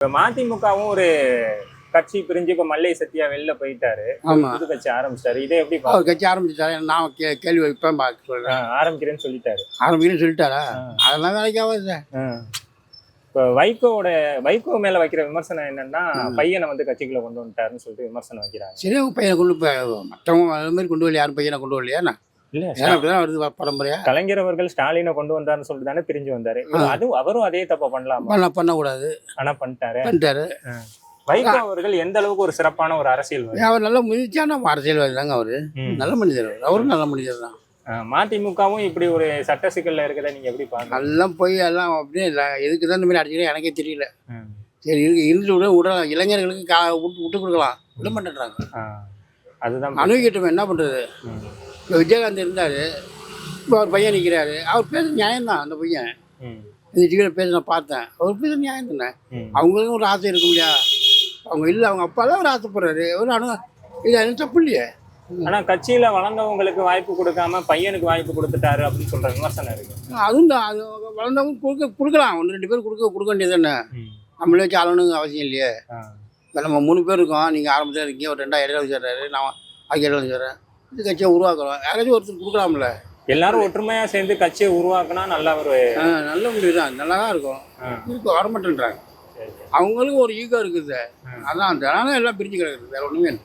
மதிமுகவும் ஒரு கட்சி பிரிஞ்சு இப்ப மல்லை சத்யா வெளில போயிட்டாரு. புது கட்சி ஆரம்பிச்சிட்டாரு. இதை எப்படி அவர் கட்சி ஆரம்பிச்சிட்டாரு. நான் கேள்வி வைப்பேன் சொல்றேன். ஆரம்பிக்கிறேன்னு சொல்லிட்டாரு. ஆரம்பிக்கிறேன்னு சொல்லிட்டாரா? அதெல்லாம் வேலைக்கு ஆகாது. இப்போ வைகோ மேல வைக்கிற விமர்சனம் என்னன்னா, பையனை வந்து கட்சிக்குள்ள கொண்டு வந்துட்டாருன்னு சொல்லிட்டு விமர்சனம் வைக்கிறாங்க. சரி, பையனை கொண்டு மற்றவங்க அது மாதிரி கொண்டு வரல. யாரும் பையனை கொண்டு வரலையா? இல்ல, அப்படிதான் வருது பரம்பரையா. கலைஞர் அவர்கள் ஸ்டாலினை கொண்டு வந்தாருன்னு சொல்லிட்டு தானே பிரிஞ்சு வந்தாரு. அவரும் அதே தப்ப பண்ணக்கூடாது. ஆனா பண்ணிட்டாரு. வைகோ அவர்கள் எந்த அளவுக்கு ஒரு சிறப்பான ஒரு அரசியல், அவர் நல்ல முயற்சியான அரசியல்வாதி தாங்க. அவரு நல்ல மனிதர். அவரும் நல்ல மனிதர் தான். மதிமுகவும் இப்படி ஒரு சட்ட சிக்கல்ல இருக்கிறத நீங்க எப்படி பாருங்க? எல்லாம் போய் எல்லாம் அப்படியே எதுக்கு தான் இந்த மாதிரி அடிச்சுக்கலாம் எனக்கே தெரியல. சரி, இருந்து விடலாம். இளைஞர்களுக்கு விட்டு கொடுக்கலாம். விட மாட்டேன்றாங்க. அதுதான் அணுகிட்டோம். என்ன பண்றது? இப்போ விஜயகாந்த் இருந்தார். இப்போ அவர் பையன் நிற்கிறாரு. அவர் பேச நியாயம்தான். அந்த பையன் இந்த டிவியில் பேச நான் பார்த்தேன். அவர் பேச நியாயம் தானே. அவங்களுக்கும் ஒரு ஆசை இருக்கும் இல்லையா? அவங்க இல்லை, அவங்க அப்பா தான் ஒரு ஆசைப்படுறாரு. ஒரு இது தப்பு இல்லையே. ஆனா கட்சியில வளர்ந்தவங்களுக்கு வாய்ப்பு கொடுக்காம பையனுக்கு வாய்ப்பு கொடுத்துட்டாரு அப்படின்னு சொல்ற விமர்சனம் இருக்கு. அதுவும் தான். அது வளர்ந்தவங்க கொடுக்கலாம். 1-2 பேர் கொடுக்க வேண்டியது தானே. நம்மளே வச்சு ஆளணுங்க அவசியம் இல்லையே. இப்போ நம்ம 3 பேர் இருக்கோம். நீங்கள் ஆரம்பத்தில் இருக்கீங்க. ஒரு 2 இடையில வச்சுறாரு. நான் ஆகிய இடையில வச்சுறேன். இது கட்சியை உருவாக்குறோம். யாராச்சும் ஒருத்தர் கொடுக்கலாம்ல. எல்லாரும் ஒற்றுமையா சேர்ந்து கட்சியை உருவாக்குனா நல்லா ஒரு நல்ல முடிவு தான். நல்லா தான் இருக்கும். இப்போ வரமாட்டேன்றாங்க. அவங்களுக்கும் ஒரு ஈகோ இருக்குது. அதான் அதனால எல்லாம் பிரிஞ்சு கிடக்குது. வேற ஒன்றுமே இல்லை.